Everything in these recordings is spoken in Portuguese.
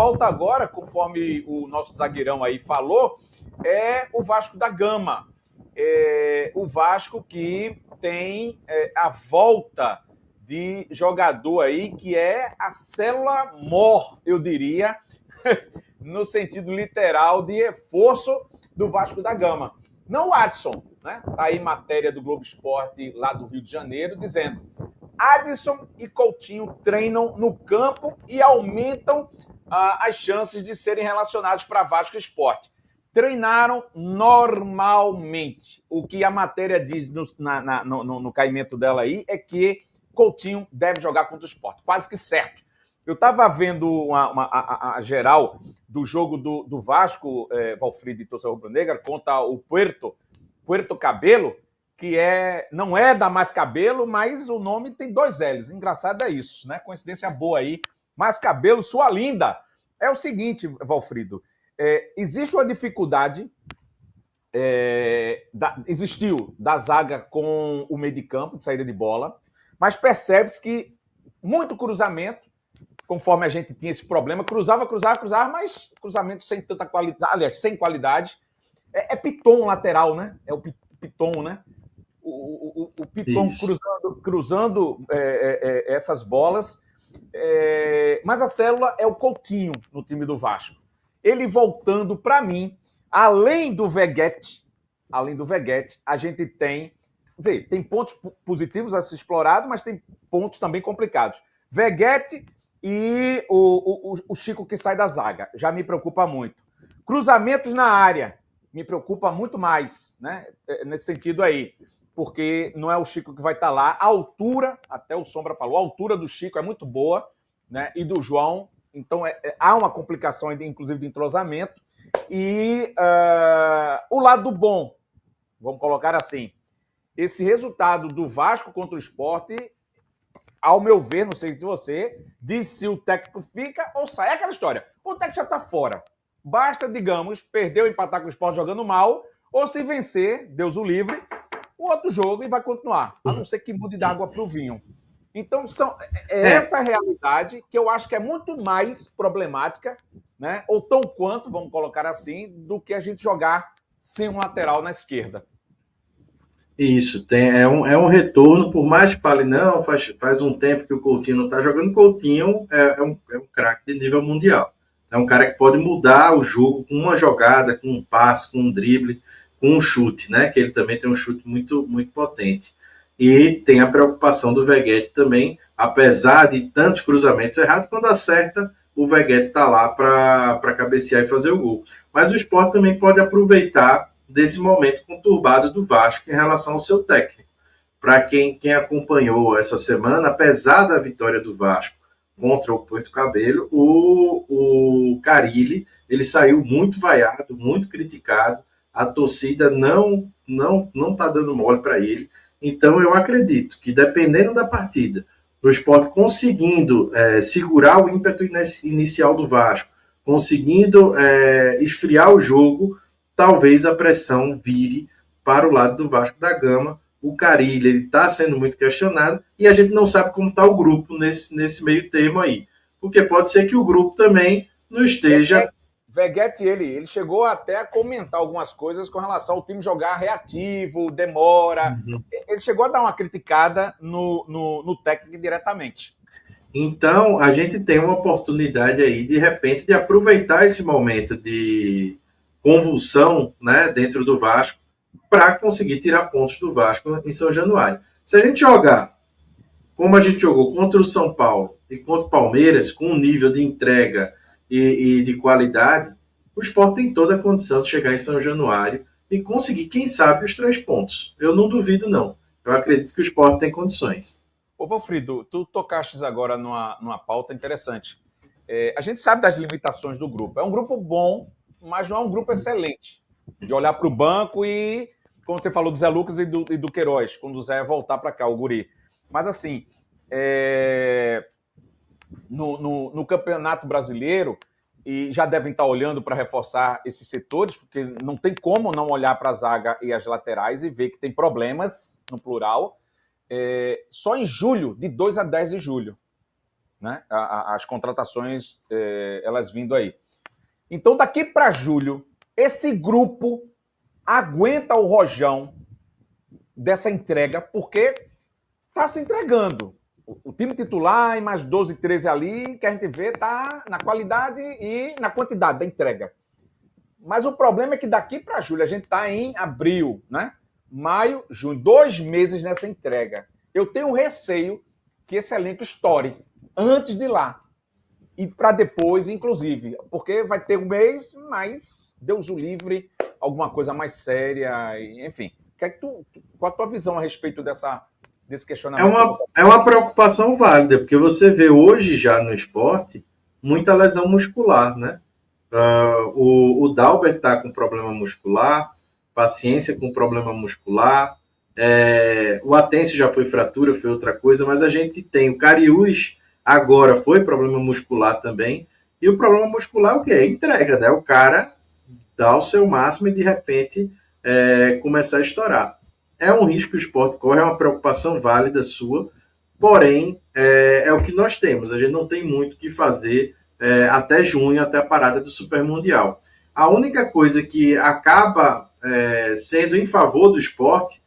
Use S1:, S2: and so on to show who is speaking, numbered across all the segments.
S1: volta agora, conforme o nosso zagueirão aí falou, é o Vasco da Gama. O Vasco que tem a volta de jogador aí que é a célula mor, eu diria, no sentido literal de reforço do Vasco da Gama. Não o Adson, né? Está aí matéria do Globo Esporte lá do Rio de Janeiro dizendo: Adson e Coutinho treinam no campo e aumentam as chances de serem relacionados para Vasco Esporte. Treinaram normalmente. O que a matéria diz no caimento dela aí é que Coutinho deve jogar contra o Sport. Quase que certo. Eu estava vendo a geral do jogo do Vasco, Valfrido e Torcedor Rubro-Negra, contra o Puerto Cabelo, que não é da Mais Cabelo, mas o nome tem 2 L's. Engraçado é isso, né? Coincidência boa aí. Mais Cabelo, sua linda. É o seguinte, Valfrido, existe uma dificuldade, existiu da zaga com o meio de campo, de saída de bola, mas percebe-se que muito cruzamento, conforme a gente tinha esse problema, cruzava, mas cruzamento sem tanta qualidade, aliás, sem qualidade. É Piton lateral, né? É o Piton, né? O Piton cruzando essas bolas. Mas a célula é o Coutinho no time do Vasco. Ele voltando, para mim, além do Veguete, a gente tem pontos positivos a ser explorado, mas tem pontos também complicados. Veguete e o Chico que sai da zaga. Já me preocupa muito. Cruzamentos na área. Me preocupa muito mais, né? Nesse sentido aí. Porque não é o Chico que vai estar lá. A altura, até o Sombra falou, a altura do Chico é muito boa, né? E do João. Então, há uma complicação, inclusive, de entrosamento. E o lado bom, vamos colocar assim, esse resultado do Vasco contra o Sport, ao meu ver, não sei se você, diz se o técnico fica ou sai. É aquela história. O técnico já está fora. Basta, digamos, perder ou empatar com o Sport jogando mal, ou se vencer, Deus o livre, o outro jogo e vai continuar. A não ser que mude da água para o vinho. Então, essa realidade que eu acho que é muito mais problemática, né? Ou tão quanto, vamos colocar assim, do que a gente jogar sem um lateral na esquerda.
S2: Isso, é um retorno, por mais que fale, não, faz um tempo que o Coutinho não está jogando, o Coutinho é um craque de nível mundial. É um cara que pode mudar o jogo com uma jogada, com um passe, com um drible, com um chute, né? Que ele também tem um chute muito, muito potente. E tem a preocupação do Veguete também, apesar de tantos cruzamentos errados, quando acerta, o Veguete está lá para cabecear e fazer o gol. Mas o Sport também pode aproveitar desse momento conturbado do Vasco em relação ao seu técnico. Para quem acompanhou essa semana, apesar da vitória do Vasco contra o Puerto Cabelo, o Carille, ele saiu muito vaiado, muito criticado, a torcida não está dando mole para ele. Então eu acredito que, dependendo da partida, o Sport conseguindo segurar o ímpeto inicial do Vasco, conseguindo esfriar o jogo, talvez a pressão vire para o lado do Vasco da Gama. O Carille, ele está sendo muito questionado e a gente não sabe como está o grupo nesse meio termo aí. Porque pode ser que o grupo também não esteja...
S1: Veguete, ele chegou até a comentar algumas coisas com relação ao time jogar reativo, demora. Uhum. Ele chegou a dar uma criticada no técnico diretamente.
S2: Então, a gente tem uma oportunidade aí, de repente, de aproveitar esse momento de convulsão, né, dentro do Vasco, para conseguir tirar pontos do Vasco em São Januário. Se a gente jogar como a gente jogou contra o São Paulo e contra o Palmeiras, com um nível de entrega e de qualidade, o Sport tem toda a condição de chegar em São Januário e conseguir, quem sabe, os 3 pontos. Eu não duvido, não. Eu acredito que o Sport tem condições.
S1: Ô, Valfrido, tu tocaste agora numa pauta interessante. A gente sabe das limitações do grupo. É um grupo bom, mas não é um grupo excelente. De olhar para o banco e, como você falou, do Zé Lucas e do Queiroz, quando o Zé voltar para cá, o guri. Mas, assim, no Campeonato Brasileiro, e já devem estar olhando para reforçar esses setores, porque não tem como não olhar para a zaga e as laterais e ver que tem problemas, no plural, só em julho, de 2 a 10 de julho. né? As contratações, elas vindo aí. Então, daqui para julho, esse grupo aguenta o rojão dessa entrega, porque está se entregando. O time titular e mais 12, 13 ali, que a gente vê, está na qualidade e na quantidade da entrega. Mas o problema é que daqui para julho, a gente está em abril, né? Maio, junho, 2 meses nessa entrega. Eu tenho receio que esse elenco estoure antes de lá. E para depois, inclusive, porque vai ter um mês, mas Deus o livre, alguma coisa mais séria, enfim. Qual a tua visão a respeito desse questionamento?
S2: É uma preocupação válida, porque você vê hoje já no esporte muita lesão muscular, né? O Dalbert está com problema muscular, Paciência com problema muscular, o Atencio já foi fratura, foi outra coisa, mas a gente tem o Cariús, agora foi problema muscular também, e o problema muscular é o quê? É entrega, né? O cara dá o seu máximo e de repente começar a estourar. É um risco que o esporte corre, é uma preocupação válida sua, porém é o que nós temos, a gente não tem muito o que fazer até junho, até a parada do Super Mundial. A única coisa que acaba sendo em favor do esporte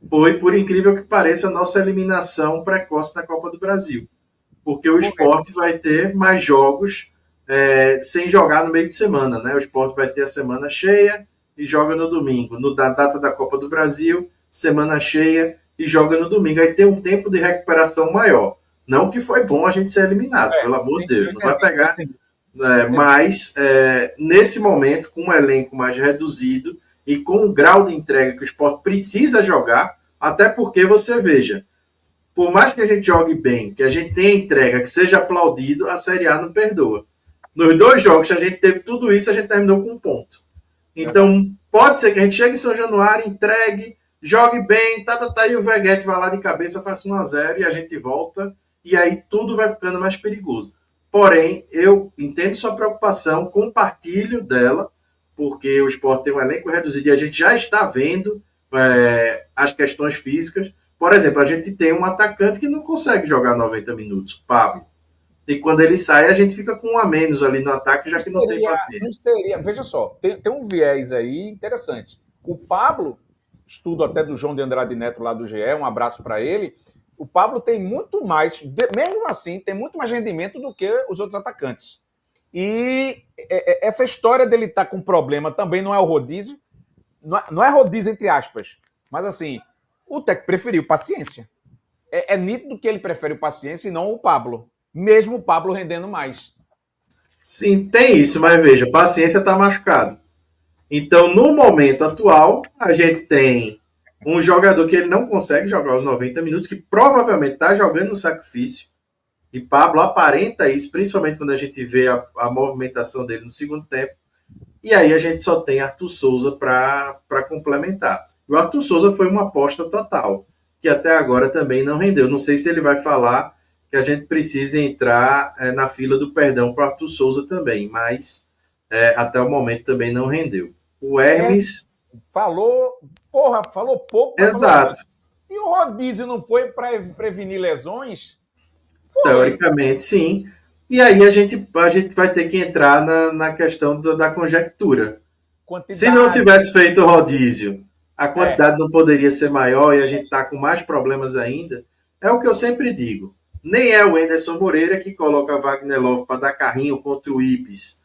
S2: foi, por incrível que pareça, a nossa eliminação precoce na Copa do Brasil. Porque o esporte vai ter mais jogos sem jogar no meio de semana, né? O esporte vai ter a semana cheia e joga no domingo. Na data da Copa do Brasil, semana cheia e joga no domingo. Aí tem um tempo de recuperação maior. Não que foi bom a gente ser eliminado, pelo amor de Deus. Não vai pegar. Mas, nesse momento, com um elenco mais reduzido e com um grau de entrega que o esporte precisa jogar, até porque você veja, por mais que a gente jogue bem, que a gente tenha entrega, que seja aplaudido, a Série A não perdoa. Nos 2 jogos, se a gente teve tudo isso, a gente terminou com 1 ponto. Então, pode ser que a gente chegue em São Januário, entregue, jogue bem, e o Veguete vai lá de cabeça, faça 1-0 e a gente volta, e aí tudo vai ficando mais perigoso. Porém, eu entendo sua preocupação, compartilho dela, porque o esporte tem um elenco reduzido e a gente já está vendo as questões físicas. Por exemplo, a gente tem um atacante que não consegue jogar 90 minutos, o Pablo. E quando ele sai, a gente fica com 1 a menos ali no ataque, já que não tem paciência.
S1: Veja só, tem um viés aí interessante. O Pablo, estudo até do João de Andrade Neto lá do GE, um abraço para ele. O Pablo tem muito mais, mesmo assim, tem muito mais rendimento do que os outros atacantes. E essa história dele estar com problema também não é o rodízio, não é rodízio entre aspas, mas assim, o técnico preferiu paciência. É nítido que ele prefere o paciência e não o Pablo, mesmo o Pablo rendendo mais.
S2: Sim, tem isso, mas veja, paciência está machucado. Então, no momento atual, a gente tem um jogador que ele não consegue jogar os 90 minutos, que provavelmente está jogando no sacrifício, e Pablo aparenta isso, principalmente quando a gente vê a movimentação dele no segundo tempo, e aí a gente só tem Arthur Souza para complementar. O Arthur Souza foi uma aposta total, que até agora também não rendeu. Não sei se ele vai falar que a gente precisa entrar na fila do perdão para o Arthur Souza também, mas até o momento também não rendeu. O Hermes...
S1: Falou pouco.
S2: Exato.
S1: E o rodízio não foi para prevenir lesões?
S2: Teoricamente, sim. E aí a gente vai ter que entrar na questão da conjectura. Quantidade. Se não tivesse feito o rodízio, a quantidade não poderia ser maior e a gente está com mais problemas ainda. É o que eu sempre digo. Nem é o Anderson Moreira que coloca Wagner Love para dar carrinho contra o Ibis,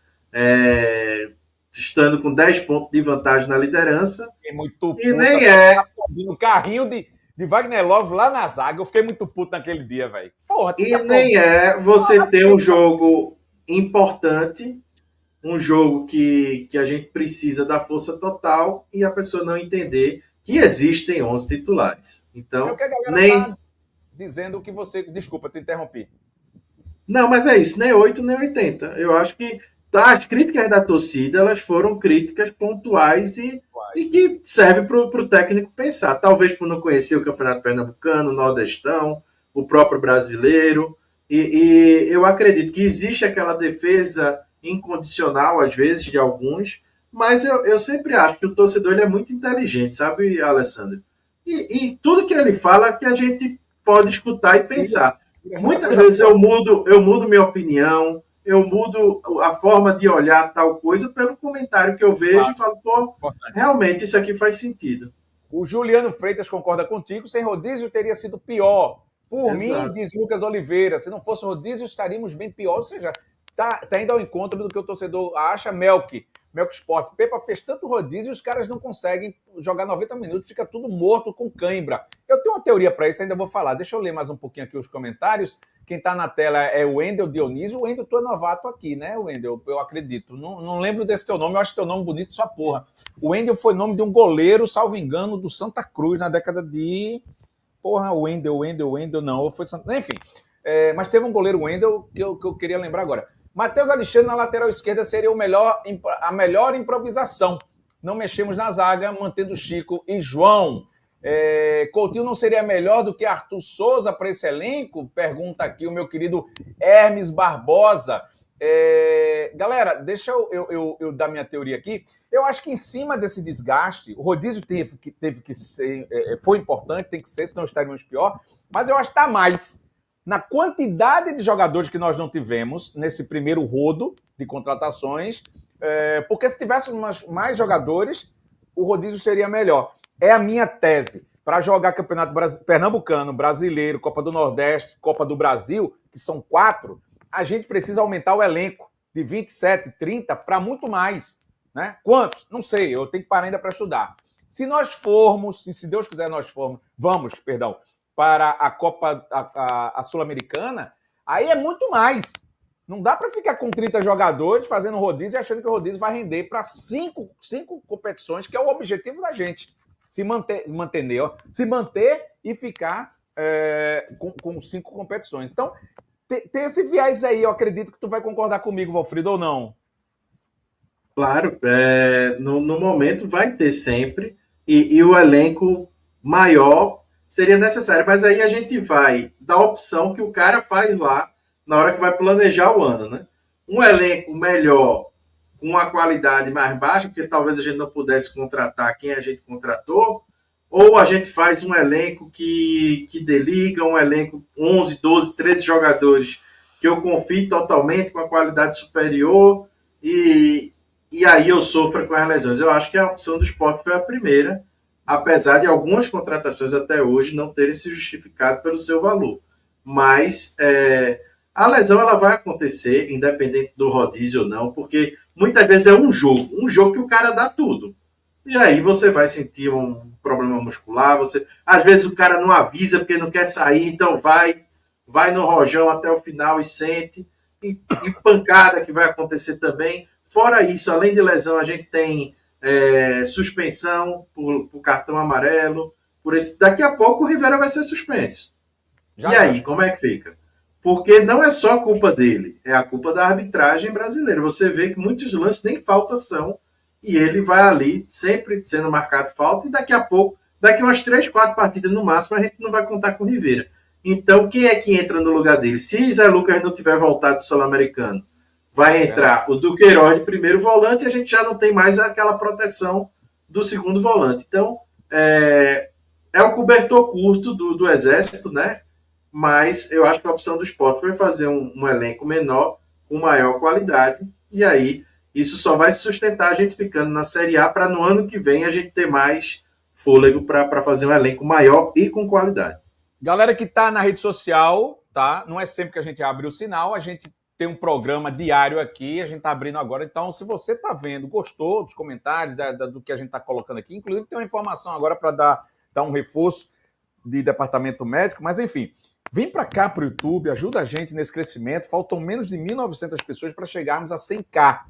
S2: estando com 10 pontos de vantagem na liderança.
S1: E nem é o carrinho de Wagner Love lá na zaga. Eu fiquei muito puto naquele dia, velho.
S2: E nem é você ter um jogo importante, um jogo que a gente precisa da força total e a pessoa não entender que existem 11 titulares. Então,
S1: é o que a galera tá dizendo que você... Desculpa, te interrompi.
S2: Não, mas é isso, nem 8, nem 80. Eu acho que as críticas da torcida, elas foram críticas pontuais e que serve para o técnico pensar. Talvez por não conhecer o Campeonato Pernambucano, o Nordestão, o próprio brasileiro. E eu acredito que existe aquela defesa incondicional, às vezes, de alguns, mas eu sempre acho que o torcedor ele é muito inteligente, sabe, Alessandro? E tudo que ele fala que a gente pode escutar e pensar. Muitas vezes eu mudo minha opinião, eu mudo a forma de olhar tal coisa pelo comentário que eu vejo e falo, pô, realmente isso aqui faz sentido.
S1: O Juliano Freitas concorda contigo, sem rodízio teria sido pior. Por mim, diz Lucas Oliveira, se não fosse rodízio, estaríamos bem pior. Ou seja, tá indo ao encontro do que o torcedor acha. Melk Sport. Pepa fez tanto rodízio e os caras não conseguem jogar 90 minutos, fica tudo morto com cãibra. Eu tenho uma teoria para isso, ainda vou falar. Deixa eu ler mais um pouquinho aqui os comentários. Quem está na tela é o Wendel Dionísio. O Wendel, tu é novato aqui, né, Wendel? Eu acredito. Não lembro desse teu nome, eu acho teu nome bonito, sua porra. O Wendel foi nome de um goleiro, salvo engano, do Santa Cruz na década de... Porra, Wendel, não. Foi Santa... Enfim, mas teve um goleiro Wendel que eu queria lembrar agora. Matheus Alexandre na lateral esquerda seria a melhor improvisação. Não mexemos na zaga, mantendo Chico e João. Coutinho não seria melhor do que Arthur Souza para esse elenco? Pergunta aqui o meu querido Hermes Barbosa. Galera, deixa eu dar minha teoria aqui. Eu acho que em cima desse desgaste, o rodízio teve que ser, foi importante, tem que ser, senão estaríamos pior, mas eu acho que está mais na quantidade de jogadores que nós não tivemos nesse primeiro rodo de contratações, porque se tivéssemos mais jogadores, o rodízio seria melhor. É a minha tese. Para jogar Campeonato Pernambucano, Brasileiro, Copa do Nordeste, Copa do Brasil, que são 4, a gente precisa aumentar o elenco de 27, 30 para muito mais. Né? Quantos? Não sei, eu tenho que parar ainda para estudar. Se nós formos, e se Deus quiser vamos para a Copa a Sul-Americana, aí é muito mais. Não dá para ficar com 30 jogadores fazendo rodízio e achando que o rodízio vai render para 5 competições, que é o objetivo da gente. Se manter e ficar com 5 competições. Então, tem esse viés aí, eu acredito que tu vai concordar comigo, Valfrido, ou não?
S2: Claro, no momento vai ter sempre, e o elenco maior seria necessário, mas aí a gente vai dar a opção que o cara faz lá na hora que vai planejar o ano, né? Um elenco melhor, com uma qualidade mais baixa, porque talvez a gente não pudesse contratar quem a gente contratou, ou a gente faz um elenco que deliga, um elenco 11, 12, 13 jogadores que eu confio totalmente com a qualidade superior e aí eu sofro com as lesões. Eu acho que a opção do Sport foi a primeira, apesar de algumas contratações até hoje não terem se justificado pelo seu valor. Mas a lesão ela vai acontecer, independente do rodízio ou não, porque muitas vezes é um jogo que o cara dá tudo. E aí você vai sentir um problema muscular, às vezes o cara não avisa porque não quer sair, então vai no rojão até o final e sente, e pancada que vai acontecer também. Fora isso, além de lesão, a gente tem suspensão por cartão amarelo, daqui a pouco o Rivera vai ser suspenso. E aí, como é que fica? Porque não é só a culpa dele, é a culpa da arbitragem brasileira. Você vê que muitos lances nem falta são, e ele vai ali sempre sendo marcado falta, e daqui a pouco, daqui umas 3, 4 partidas no máximo, a gente não vai contar com o Rivera. Então, quem é que entra no lugar dele? Se Zé Lucas não tiver voltado do Sul-Americano, vai entrar o Duqueiroz de primeiro volante e a gente já não tem mais aquela proteção do segundo volante. Então, é o cobertor curto do Exército, né? Mas eu acho que a opção do Sport foi fazer um elenco menor, com maior qualidade, e aí isso só vai se sustentar a gente ficando na Série A para no ano que vem a gente ter mais fôlego para fazer um elenco maior e com qualidade.
S1: Galera que está na rede social, tá? Não é sempre que a gente abre o sinal, a gente tem um programa diário aqui, a gente está abrindo agora. Então, se você está vendo, gostou dos comentários, do que a gente está colocando aqui, inclusive tem uma informação agora para dar um reforço de departamento médico, mas enfim, vem para cá para o YouTube, ajuda a gente nesse crescimento. Faltam menos de 1.900 pessoas para chegarmos a 100K.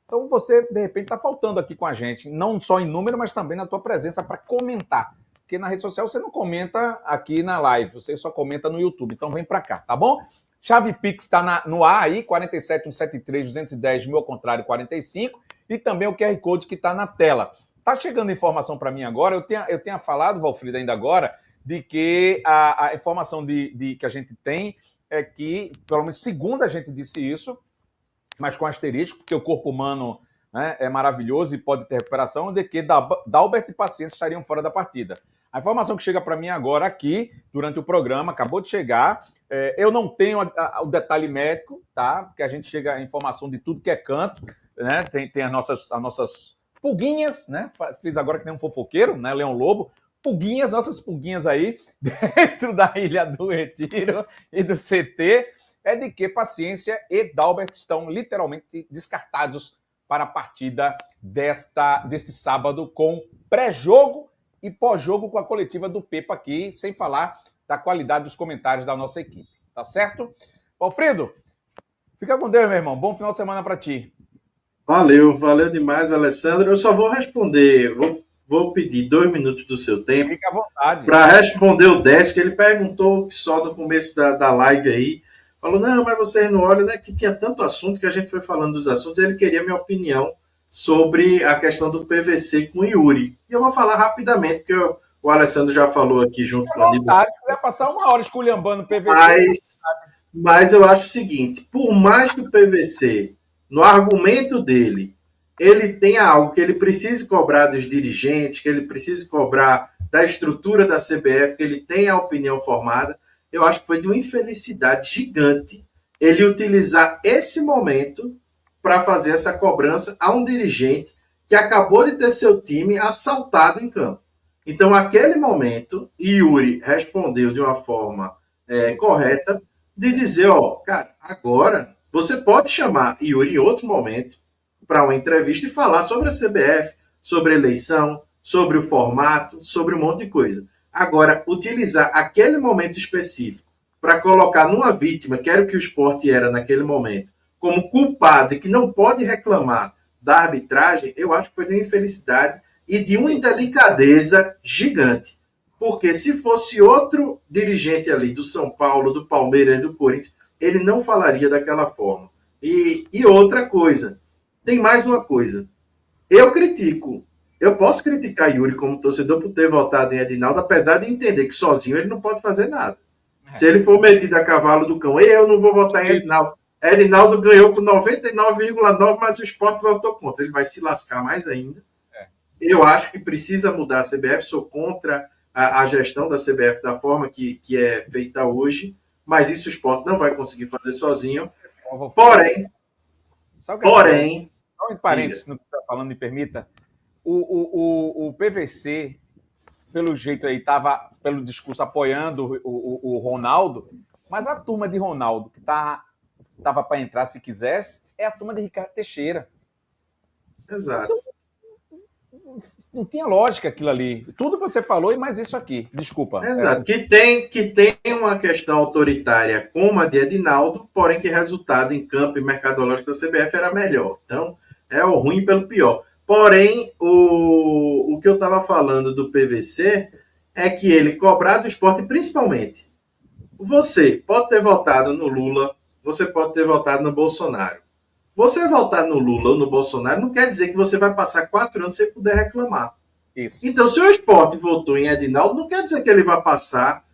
S1: Então você, de repente, está faltando aqui com a gente, não só em número, mas também na tua presença para comentar. Porque na rede social você não comenta aqui na live, você só comenta no YouTube. Então vem para cá, tá bom? Chave Pix está no ar aí, 47 173 210, meu contrário, 45. E também o QR Code que está na tela. Tá chegando informação para mim agora, eu tenho falado, Valfrido, ainda agora, de que a informação que a gente tem é que, pelo menos segunda a gente disse isso, mas com asterisco, porque o corpo humano né, é maravilhoso e pode ter recuperação, de que Dalbert e Paciência estariam fora da partida. A informação que chega para mim agora aqui, durante o programa, acabou de chegar, eu não tenho o detalhe médico, tá? Porque a gente chega a informação de tudo que é canto, né? Tem as nossas pulguinhas, né? Fiz agora que nem um fofoqueiro, né? Leão Lobo. Pulguinhas, nossas pulguinhas aí, dentro da Ilha do Retiro e do CT, é de que Paciência e Dalbert estão literalmente descartados para a partida deste sábado, com pré-jogo e pós-jogo com a coletiva do Pepa aqui, sem falar da qualidade dos comentários da nossa equipe. Tá certo? Alfredo, fica com Deus, meu irmão. Bom final de semana para ti.
S2: Valeu demais, Alessandro. Eu só vou responder, vou pedir 2 minutos do seu tempo.
S1: Fica à vontade.
S2: Para responder o Décio, que ele perguntou só no começo da live aí. Falou, não, mas vocês não olham, né? Que tinha tanto assunto que a gente foi falando dos assuntos. Ele queria minha opinião sobre a questão do PVC com o Yuri. E eu vou falar rapidamente, porque o Alessandro já falou aqui junto com a
S1: vontade, se quiser passar uma hora esculhambando o PVC.
S2: Mas eu acho o seguinte, por mais que o PVC, no argumento dele, ele tenha algo que ele precise cobrar dos dirigentes, que ele precise cobrar da estrutura da CBF, que ele tenha a opinião formada, eu acho que foi de uma infelicidade gigante ele utilizar esse momento para fazer essa cobrança a um dirigente que acabou de ter seu time assaltado em campo. Então, naquele momento, Yuri respondeu de uma forma correta, de dizer, cara, agora você pode chamar Yuri em outro momento para uma entrevista e falar sobre a CBF, sobre a eleição, sobre o formato, sobre um monte de coisa. Agora, utilizar aquele momento específico para colocar numa vítima, que era o que o Sport era naquele momento, como culpado e que não pode reclamar da arbitragem, eu acho que foi de uma infelicidade e de uma indelicadeza gigante. Porque se fosse outro dirigente ali do São Paulo, do Palmeiras e do Corinthians, ele não falaria daquela forma. E outra coisa, tem mais uma coisa. Eu posso criticar Yuri como torcedor por ter votado em Edinaldo, apesar de entender que sozinho ele não pode fazer nada. Se ele for metido a cavalo do cão, eu não vou votar em Edinaldo. Edinaldo ganhou com 99,9%, mas o Sport votou contra. Ele vai se lascar mais ainda. Eu acho que precisa mudar a CBF, sou contra a gestão da CBF da forma que é feita hoje, mas isso o Sport não vai conseguir fazer sozinho. Porém,
S1: só um parênteses no que você está falando, me permita. O PVC, pelo jeito aí, estava, pelo discurso, apoiando o Ronaldo, mas a turma de Ronaldo, que estava para entrar se quisesse, é a turma de Ricardo Teixeira.
S2: Exato.
S1: Então, não tinha lógica aquilo ali. Tudo que você falou e mais isso aqui. Desculpa.
S2: Exato. Que tem uma questão autoritária como a de Edinaldo, porém que resultado em campo e mercadológico da CBF era melhor. Então, é o ruim pelo pior. Porém, o que eu estava falando do PVC é que ele cobrar do esporte, principalmente, você pode ter votado no Lula, você pode ter votado no Bolsonaro. Você votar no Lula ou no Bolsonaro não quer dizer que você vai passar 4 anos sem poder reclamar.
S1: Isso.
S2: Então, se o esporte votou em Edinaldo, não quer dizer que ele vai passar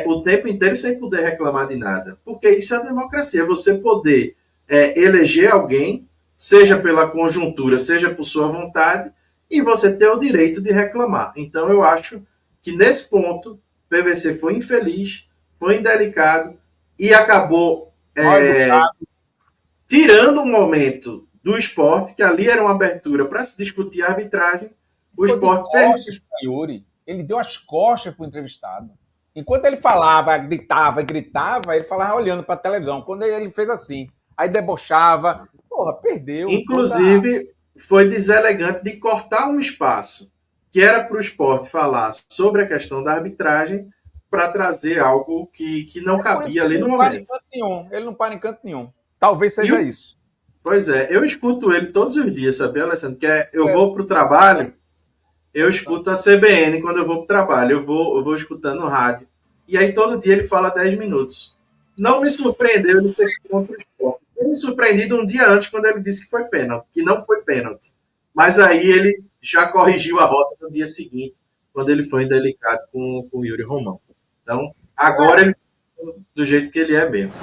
S2: o tempo inteiro sem poder reclamar de nada. Porque isso é a democracia. Você poder eleger alguém, seja pela conjuntura, seja por sua vontade, e você ter o direito de reclamar. Então, eu acho que nesse ponto, o PVC foi infeliz, foi indelicado e acabou tirando um momento do esporte, que ali era uma abertura para se discutir a arbitragem, o esporte perdeu.
S1: Ele deu as costas para o entrevistado. Enquanto ele falava, gritava, ele falava olhando para a televisão. Quando ele fez assim, aí debochava, perdeu.
S2: Inclusive, foi deselegante de cortar um espaço que era para o esporte falar sobre a questão da arbitragem para trazer algo que não cabia ali no momento.
S1: Ele não para em canto nenhum. Talvez seja isso.
S2: Pois é, eu escuto ele todos os dias, sabia, Alessandro? Eu vou para o trabalho, eu escuto a CBN quando eu vou para o trabalho, eu vou escutando o rádio. E aí todo dia ele fala 10 minutos. Não me surpreendeu ele ser contra o esporte. Eu me surpreendi um dia antes quando ele disse que foi pênalti, que não foi pênalti. Mas aí ele já corrigiu a rota no dia seguinte, quando ele foi indelicado com o Yuri Romão. Então, agora ele do jeito que ele é mesmo.